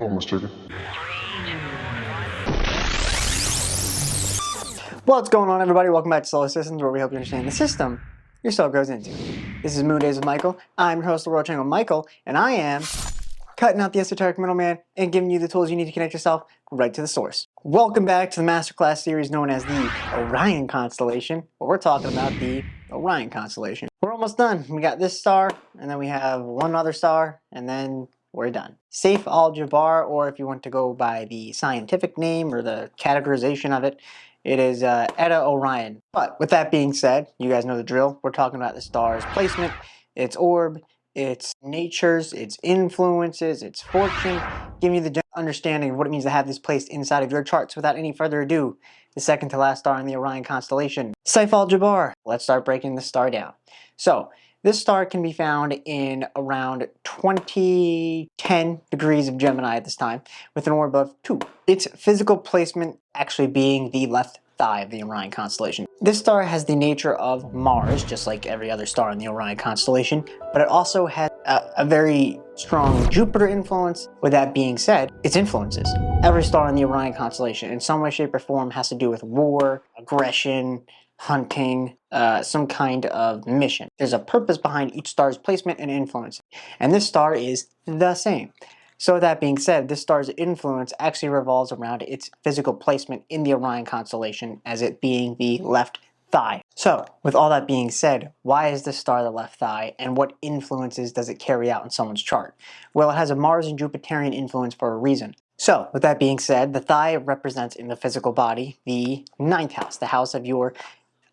Almost trigger. What's going on, everybody? Welcome back to Solar Systems, where we help you understand the system your soul goes into. This is Moon Days with Michael. I'm your host of the World Channel, Michael, and I am cutting out the esoteric middleman and giving you the tools you need to connect yourself right to the source. Welcome back to the masterclass series known as the Orion Constellation, where we're talking about the Orion Constellation. We're almost done. We got this star, and then we have one other star, and then we're done. Saif Al Jabbar, or if you want to go by the scientific name or the categorization of it, it is Eta Orion. But with that being said, you guys know the drill. We're talking about the star's placement, its orb, its natures, its influences, its fortune, giving you the general understanding of what it means to have this placed inside of your charts. Without any further ado, the second to last star in the Orion constellation, Saif Al Jabbar. Let's start breaking this star down. So, this star can be found in around 2010 degrees of Gemini at this time, with an orb of 2. Its physical placement actually being the left thigh of the Orion constellation. This star has the nature of Mars, just like every other star in the Orion constellation, but it also has a very strong Jupiter influence. With that being said, its influences. Every star in the Orion constellation, in some way, shape, or form, has to do with war, aggression, hunting, some kind of mission. There's a purpose behind each star's placement and influence, and this star is the same. So with that being said, this star's influence actually revolves around its physical placement in the Orion constellation, as it being the left thigh. So, with all that being said, why is this star the left thigh, and what influences does it carry out in someone's chart? Well, it has a Mars and Jupiterian influence for a reason. So, with that being said, the thigh represents in the physical body the 9th house, the house of your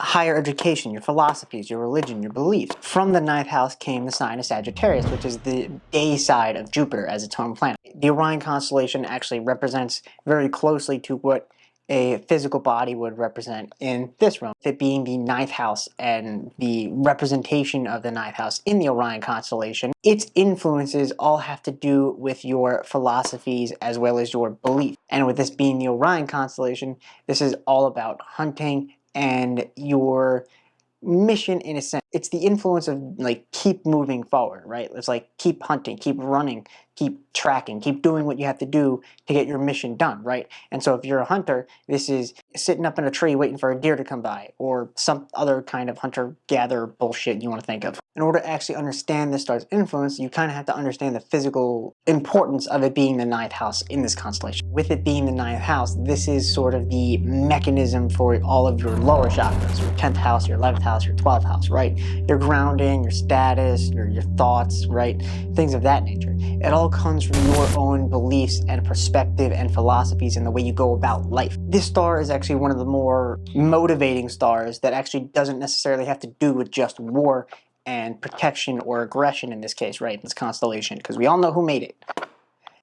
higher education, your philosophies, your religion, your beliefs. From the 9th house came the sign of Sagittarius, which is the day side of Jupiter as its home planet. The Orion constellation actually represents very closely to what a physical body would represent in this realm, it being the 9th house and the representation of the 9th house in the Orion constellation. Its influences all have to do with your philosophies as well as your belief. And with this being the Orion constellation, this is all about hunting and your mission in a sense. It's the influence of like keep moving forward, right? It's like keep hunting, keep running, keep tracking, keep doing what you have to do to get your mission done, right? And so if you're a hunter, this is sitting up in a tree waiting for a deer to come by, or some other kind of hunter-gatherer bullshit you want to think of. In order to actually understand this star's influence, you kind of have to understand the physical importance of it being the 9th house in this constellation. With it being the 9th house, this is sort of the mechanism for all of your lower chakras, your 10th house, your 11th house, your 12th house, right? Your grounding, your status, your thoughts, right? Things of that nature. It all comes from your own beliefs and perspective and philosophies and the way you go about life. This star is actually one of the more motivating stars that actually doesn't necessarily have to do with just war and protection or aggression in this case, right, in this constellation, because we all know who made it.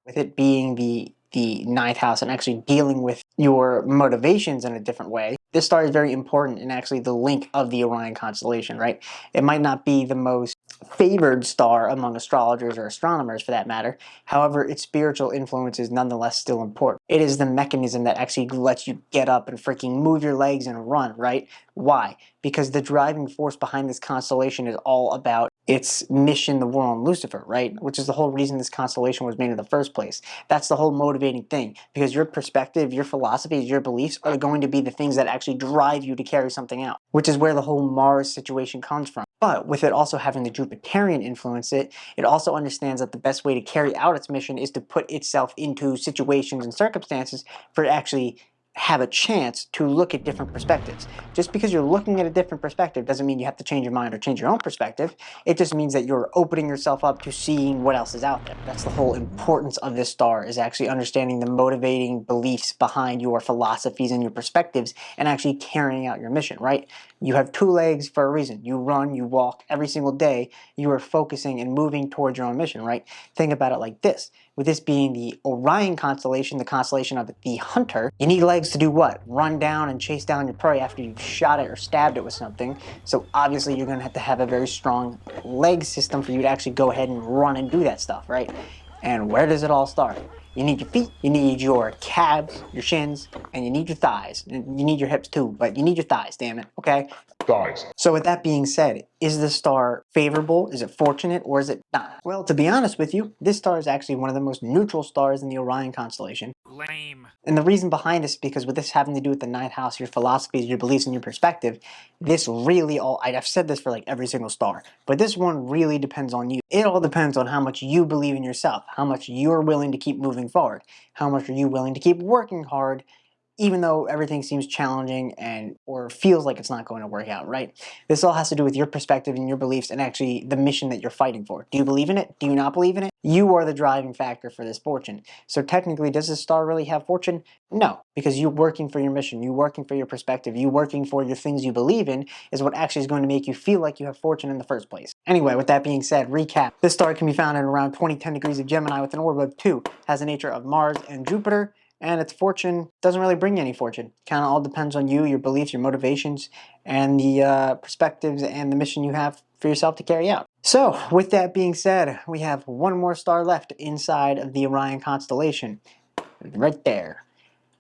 With it being the 9th house and actually dealing with your motivations in a different way, this star is very important in actually the link of the Orion constellation, right? It might not be the most favored star among astrologers or astronomers for that matter. However, its spiritual influence is nonetheless still important. It is the mechanism that actually lets you get up and freaking move your legs and run, right? Why? Because the driving force behind this constellation is all about its mission, the war on Lucifer, right? Which is the whole reason this constellation was made in the first place. That's the whole motivating thing, because your perspective, your philosophies, your beliefs are going to be the things that actually drive you to carry something out, which is where the whole Mars situation comes from. But with it also having the Jupiterian influence, it also understands that the best way to carry out its mission is to put itself into situations and circumstances for it actually have a chance to look at different perspectives. Just because you're looking at a different perspective doesn't mean you have to change your mind or change your own perspective. It just means that you're opening yourself up to seeing what else is out there. That's the whole importance of this star, is actually understanding the motivating beliefs behind your philosophies and your perspectives and actually carrying out your mission, right? You have 2 legs for a reason. You run, you walk every single day. You are focusing and moving towards your own mission, right? Think about it like this. With this being the Orion constellation, the constellation of the hunter, you need legs to do what? Run down and chase down your prey after you've shot it or stabbed it with something. So obviously you're going to have a very strong leg system for you to actually go ahead and run and do that stuff, right? And where does it all start? You need your feet, you need your calves, your shins, and you need your thighs. And you need your hips too, but you need your thighs, damn it, okay? Thighs. So with that being said, is this star favorable? Is it fortunate, or is it not? Well, to be honest with you, this star is actually one of the most neutral stars in the Orion constellation. Lame. And the reason behind this is because with this having to do with the ninth house, your philosophies, your beliefs, and your perspective, this really I've said this for like every single star, but this one really depends on you. It all depends on how much you believe in yourself, how much you're willing to keep moving forward, how much are you willing to keep working hard, even though everything seems challenging and or feels like it's not going to work out, right? This all has to do with your perspective and your beliefs and actually the mission that you're fighting for. Do you believe in it? Do you not believe in it? You are the driving factor for this fortune. So technically, does this star really have fortune? No, because you working for your mission, you working for your perspective, you working for your things you believe in is what actually is going to make you feel like you have fortune in the first place. Anyway, with that being said, recap. This star can be found at around 2010 degrees of Gemini with an orb of 2, has the nature of Mars and Jupiter, and its fortune doesn't really bring you any fortune. Kind of all depends on you, your beliefs, your motivations, and the perspectives and the mission you have for yourself to carry out. So, with that being said, we have one more star left inside of the Orion constellation. Right there.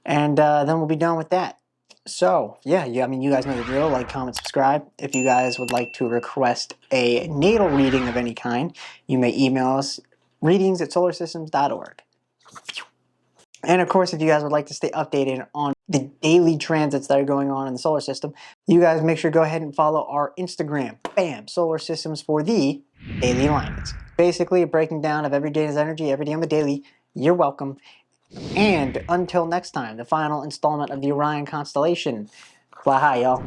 And then we'll be done with that. So, yeah, I mean, you guys know the drill. Like, comment, subscribe. If you guys would like to request a natal reading of any kind, you may email us readings@solarsystems.org. And of course, if you guys would like to stay updated on the daily transits that are going on in the solar system, you guys make sure to go ahead and follow our Instagram, BAM, Solar Systems for the daily alignments. Basically, a breaking down of every day's energy, every day on the daily. You're welcome. And until next time, the final installment of the Orion constellation. Fly high, y'all.